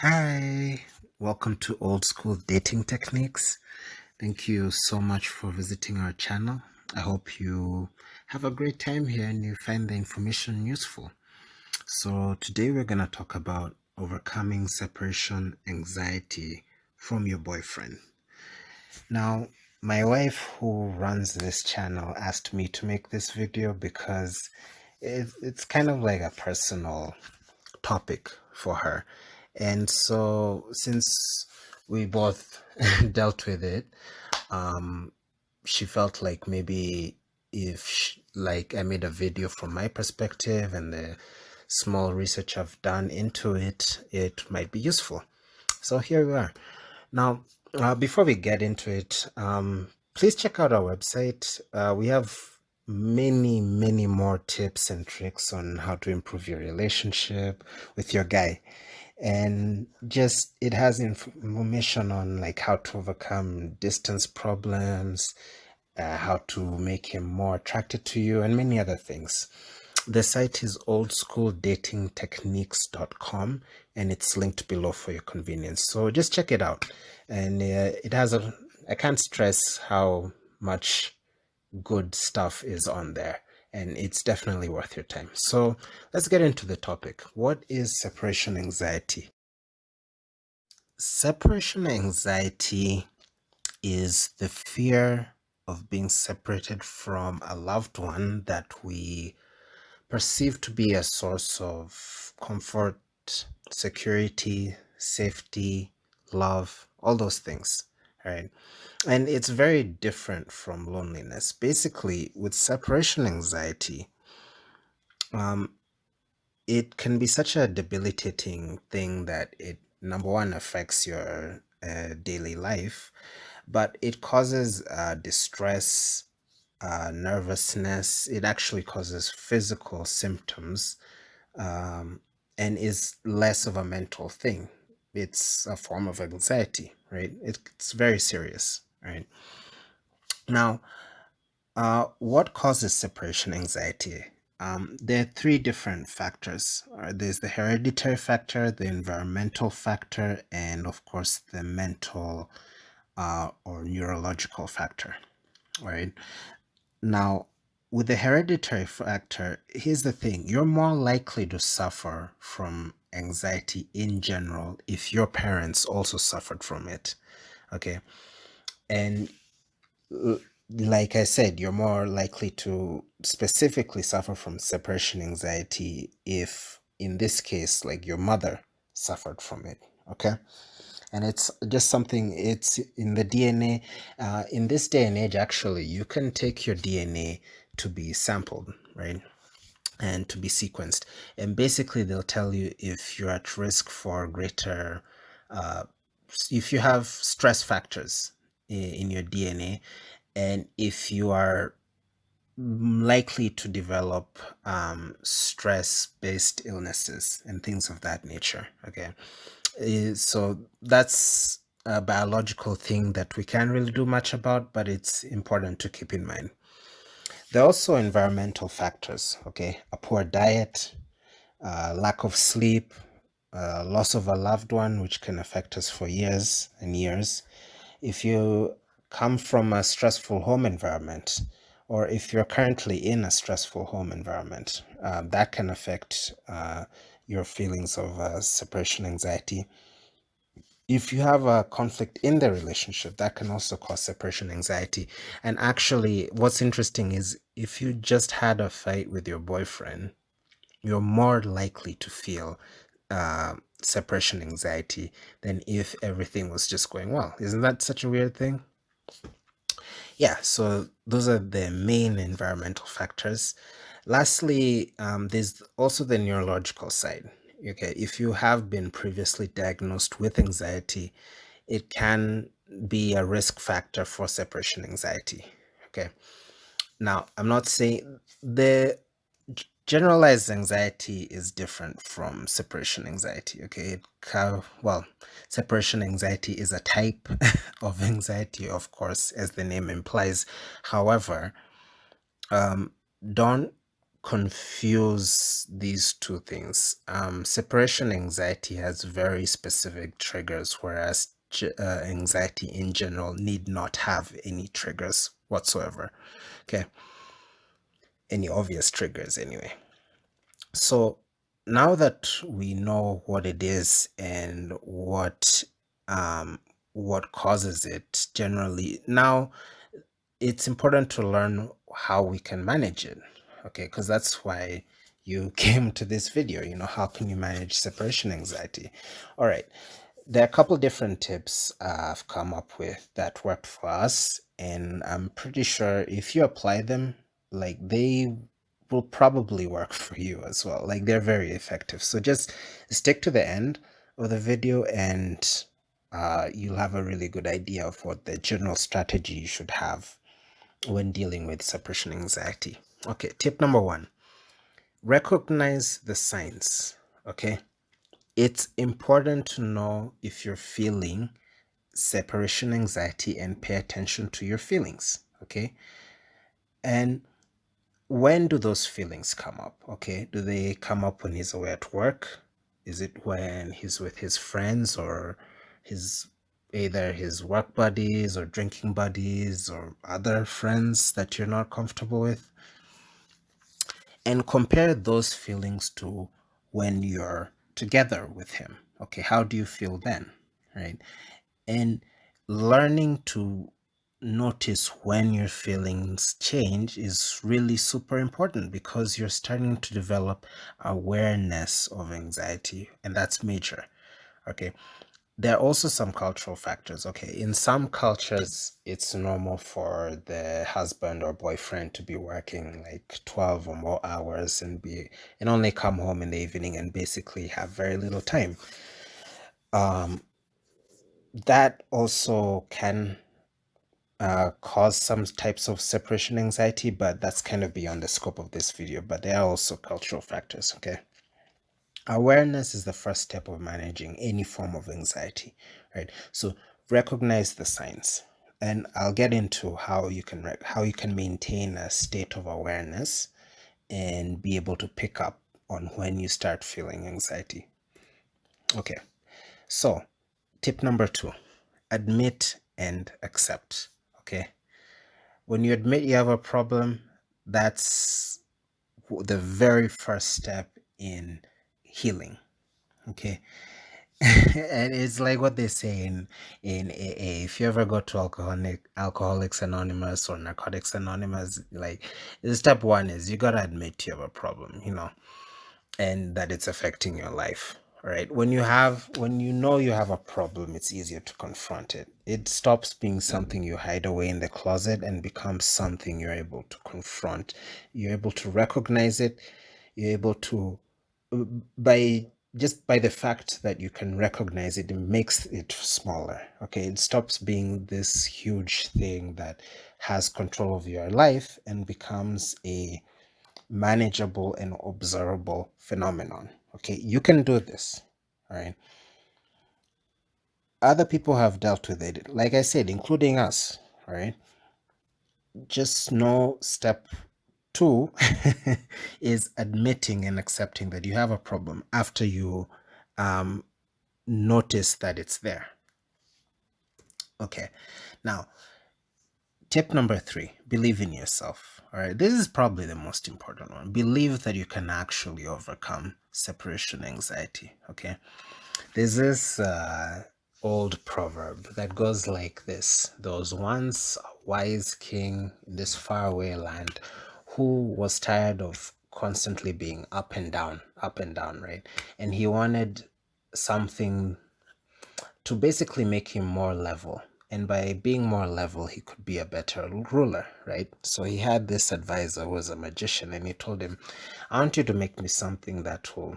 Hi, welcome to Old School Dating Techniques. Thank you so much for visiting our channel. I hope you have a great time here and you find the information useful. So, today we're going to talk about overcoming separation anxiety from your boyfriend. Now, my wife, who runs this channel, asked me to make this video because it's kind of like a personal topic for her. And so, since we both dealt with it, she felt like maybe if like I made a video from my perspective and the small research I've done into it, it might be useful. So here we are. Now, before we get into it, please check out our website. We have many more tips and tricks on how to improve your relationship with your guy. And just it has information on like how to overcome distance problems, how to make him more attracted to you, and many other things. The site is oldschooldatingtechniques.com and it's linked below for your convenience. So just check it out. And it has I can't stress how much good stuff is on there. And it's definitely worth your time. So let's get into the topic. What is separation anxiety? Separation anxiety is the fear of being separated from a loved one that we perceived to be a source of comfort, security, safety, love, all those things, right? And it's very different from loneliness. Basically, with separation anxiety, it can be such a debilitating thing that it, number one, affects your daily life, but it causes distress, nervousness. It actually causes physical symptoms, and is less of a mental thing. It's a form of anxiety, right? It's very serious, right? Now, what causes separation anxiety? There are three different factors. There's the hereditary factor, the environmental factor, and of course, the mental or neurological factor, right? Now, with the hereditary factor, here's the thing: you're more likely to suffer from anxiety in general if your parents also suffered from it. Okay. And like I said, you're more likely to specifically suffer from separation anxiety if, in this case, like your mother suffered from it. Okay. And it's just something, it's in the DNA. In this day and age, actually, you can take your DNA to be sampled, right? And to be sequenced. And basically, they'll tell you if you're at risk for greater, uh, if you have stress factors in your DNA, and if you are likely to develop stress based illnesses and things of that nature. Okay. So that's a biological thing that we can't really do much about, but it's important to keep in mind. There are also environmental factors. Okay. A poor diet, lack of sleep, loss of a loved one, which can affect us for years and years. If you come from a stressful home environment, or if you're currently in a stressful home environment, that can affect your feelings of separation anxiety. If you have a conflict in the relationship, that can also cause separation anxiety. And actually, what's interesting is if you just had a fight with your boyfriend, you're more likely to feel separation anxiety than if everything was just going well. Isn't that such a weird thing? Yeah, so those are the main environmental factors. Lastly, there's also the neurological side. Okay, if you have been previously diagnosed with anxiety, it can be a risk factor for separation anxiety. Okay, now I'm not saying the generalized anxiety is different from separation anxiety. Okay, well, separation anxiety is a type of anxiety, of course, as the name implies. However, don't confuse these two things. Separation anxiety has very specific triggers, whereas anxiety in general need not have any triggers whatsoever. Okay, any obvious triggers anyway. So now that we know what it is and what causes it generally, now it's important to learn how we can manage it. Okay, because that's why you came to this video. How can you manage separation anxiety? All right, there are a couple different tips I've come up with that worked for us, and I'm pretty sure if you apply them, like, they will probably work for you as well. Like, they're very effective. So just stick to the end of the video, and you'll have a really good idea of what the general strategy you should have when dealing with separation anxiety. Okay, tip number 1, recognize the signs. Okay, it's important to know if you're feeling separation anxiety and pay attention to your feelings. Okay, and when do those feelings come up? Okay, do they come up when he's away at work? Is it when he's with his friends, or his either his work buddies or drinking buddies or other friends that you're not comfortable with? And compare those feelings to when you're together with him. Okay, how do you feel then? Right? And learning to notice when your feelings change is really super important, because you're starting to develop awareness of anxiety, and that's major. Okay, there are also some cultural factors. Okay, in some cultures, it's normal for the husband or boyfriend to be working like 12 or more hours and only come home in the evening and basically have very little time. Um, that also can cause some types of separation anxiety, but that's kind of beyond the scope of this video. But there are also cultural factors. Okay, awareness is the first step of managing any form of anxiety, right? So recognize the signs, and I'll get into how you can maintain a state of awareness and be able to pick up on when you start feeling anxiety. Okay, so tip number 2, admit and accept. Okay, when you admit you have a problem, that's the very first step in healing. Okay, and it's like what they say in AA. If you ever go to Alcoholics Anonymous or Narcotics Anonymous, like, step 1 is you gotta admit you have a problem, and that it's affecting your life. All right, when you know you have a problem, it's easier to confront it. It stops being something you hide away in the closet and becomes something you're able to confront. You're able to recognize it. You're able to, by by the fact that you can recognize it, it makes it smaller. Okay, it stops being this huge thing that has control of your life and becomes a manageable and observable phenomenon. Okay, you can do this. All right, other people have dealt with it, like I said, including us. All right, just know step 2 is admitting and accepting that you have a problem after you notice that it's there. Okay, now tip number 3, believe in yourself. All right, this is probably the most important one. Believe that you can actually overcome separation anxiety. Okay, there's this old proverb that goes like this: there was once a wise king in this faraway land who was tired of constantly being up and down, right? And he wanted something to basically make him more level. And by being more level, he could be a better ruler, right? So he had this advisor who was a magician, and he told him, I want you to make me something that will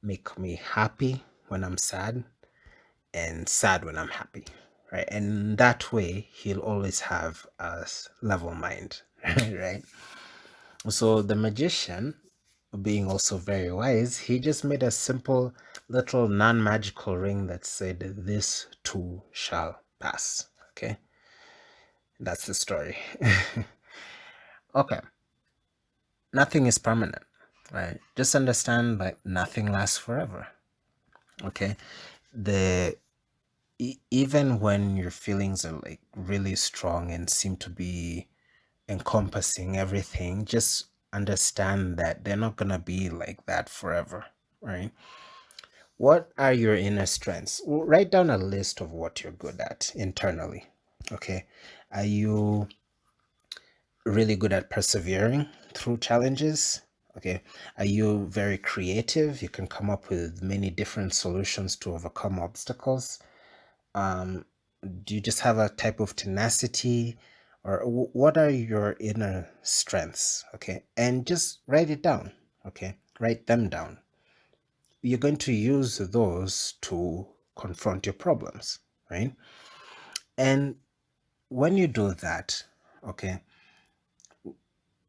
make me happy when I'm sad and sad when I'm happy, right? And that way, he'll always have a level mind, right? So the magician, being also very wise, he just made a simple little non-magical ring that said, "This too shall pass." Okay, that's the story. Okay, nothing is permanent. right? Just understand like nothing lasts forever. Okay. The Even when your feelings are like really strong and seem to be encompassing everything, just understand that they're not gonna be like that forever, right? What are your inner strengths? Write down a list of what you're good at internally. Okay. Are you really good at persevering through challenges? Okay. Are you very creative? You can come up with many different solutions to overcome obstacles. Um, do you just have a type of tenacity? Or what are your inner strengths? Okay. And just write it down. Okay. Write them down. You're going to use those to confront your problems, right? And when you do that, okay,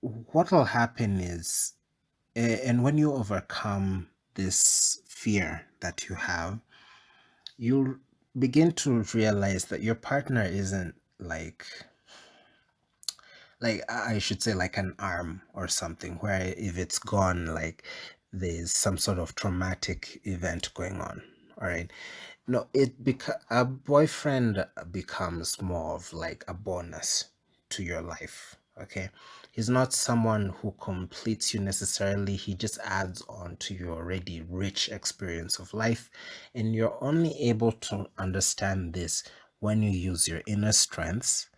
what will happen is, and when you overcome this fear that you have, you'll begin to realize that your partner isn't like I should say like an arm or something where if it's gone, like there's some sort of traumatic event going on. All right. No, a boyfriend becomes more of like a bonus to your life. Okay. He's not someone who completes you necessarily. He just adds on to your already rich experience of life. And you're only able to understand this when you use your inner strengths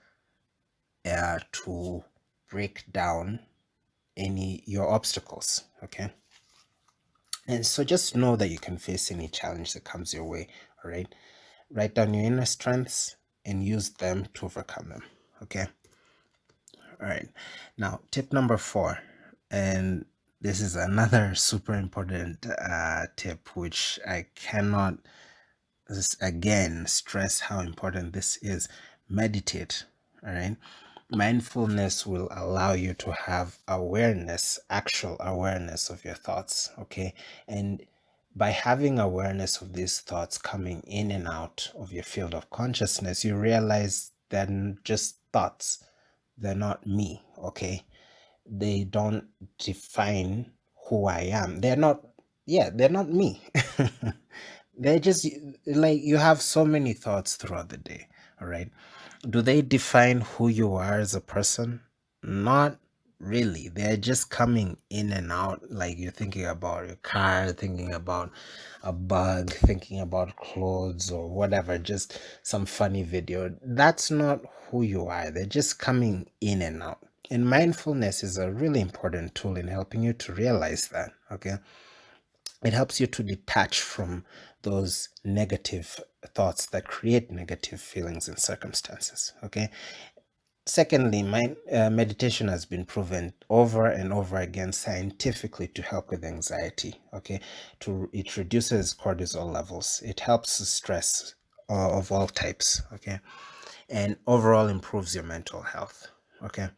to break down any your obstacles. Okay. And so just know that you can face any challenge that comes your way. All right. Write down your inner strengths and use them to overcome them. Okay. All right. Now, tip number 4, and this is another super important tip, which I cannot again stress how important this is. Meditate. All right. Mindfulness will allow you to have awareness, actual awareness of your thoughts. Okay. And by having awareness of these thoughts coming in and out of your field of consciousness, you realize they're just thoughts. They're not me. Okay. They don't define who I am. They're not, yeah, they're not me. They're just like you have so many thoughts throughout the day. All right. Do they define who you are as a person? Not really. They're just coming in and out. Like you're thinking about your car, thinking about a bug, thinking about clothes or whatever, just some funny video. That's not who you are. They're just coming in and out. And mindfulness is a really important tool in helping you to realize that. Okay. It helps you to detach from those negative thoughts that create negative feelings and circumstances. Okay. Secondly, meditation has been proven over and over again scientifically to help with anxiety. Okay. It reduces cortisol levels. It helps stress of all types. Okay. And overall improves your mental health. Okay.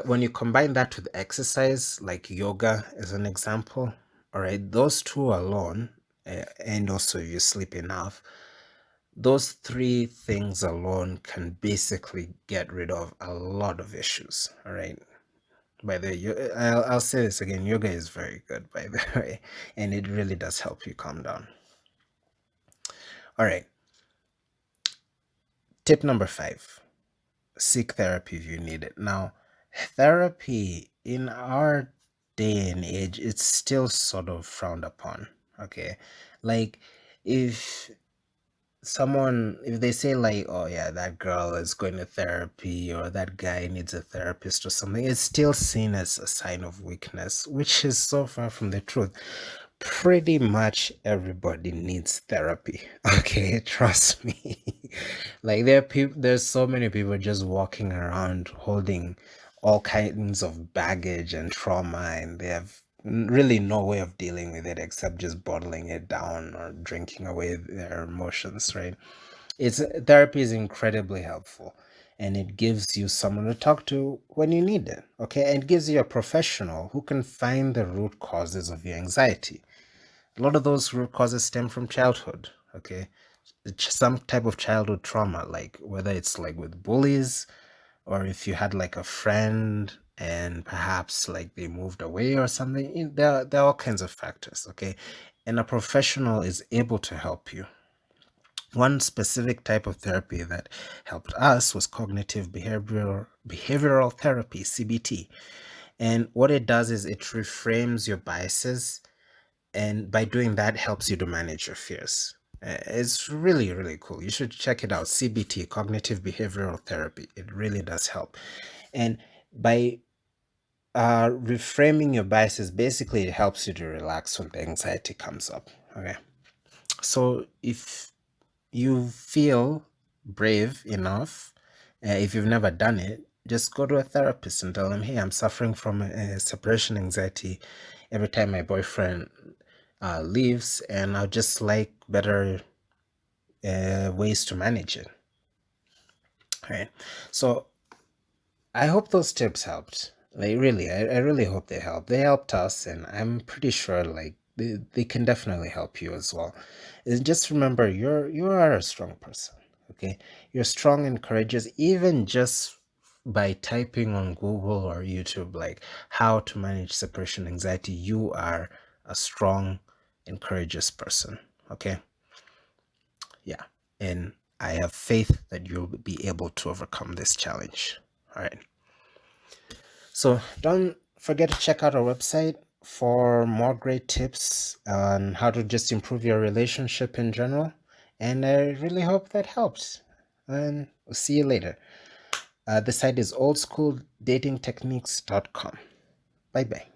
When you combine that with exercise, like yoga as an example, all right, those two alone, and also you sleep enough, those three things alone can basically get rid of a lot of issues. All right. By the way, I'll say this again, yoga is very good, by the way, and it really does help you calm down. All right. Tip number 5, seek therapy if you need it. Now, therapy in our day and age, it's still sort of frowned upon. Okay. Like, if if they say like, oh yeah, that girl is going to therapy or that guy needs a therapist or something, it's still seen as a sign of weakness, which is so far from the truth. Pretty much everybody needs therapy. Okay, trust me. Like there's so many people just walking around holding all kinds of baggage and trauma, and they have really no way of dealing with it except just bottling it down or drinking away their emotions, right? It's Therapy is incredibly helpful, and it gives you someone to talk to when you need it. Okay, and it gives you a professional who can find the root causes of your anxiety. A lot of those root causes stem from childhood. Okay, some type of childhood trauma, like whether it's like with bullies, or if you had like a friend and perhaps like they moved away or something. There are all kinds of factors, okay? And a professional is able to help you. One specific type of therapy that helped us was cognitive behavioral therapy, CBT. And what it does is it reframes your biases, and by doing that helps you to manage your fears. It's really, really cool. You should check it out. CBT, cognitive behavioral therapy. It really does help. And by reframing your biases, basically it helps you to relax when the anxiety comes up. Okay. So if you feel brave enough, if you've never done it, just go to a therapist and tell them, hey, I'm suffering from separation anxiety every time my boyfriend leaves, and I'd just like better ways to manage it. All right. So I hope those tips helped. Like really, I really hope they helped. They helped us, and I'm pretty sure like they can definitely help you as well. And just remember, you are a strong person. Okay, you're strong and courageous. Even just by typing on Google or YouTube like how to manage separation anxiety, you are a strong and courageous person. Okay, yeah, and I have faith that you'll be able to overcome this challenge. All right. So don't forget to check out our website for more great tips on how to just improve your relationship in general. And I really hope that helps. And we'll see you later. The site is oldschooldatingtechniques.com. Bye bye.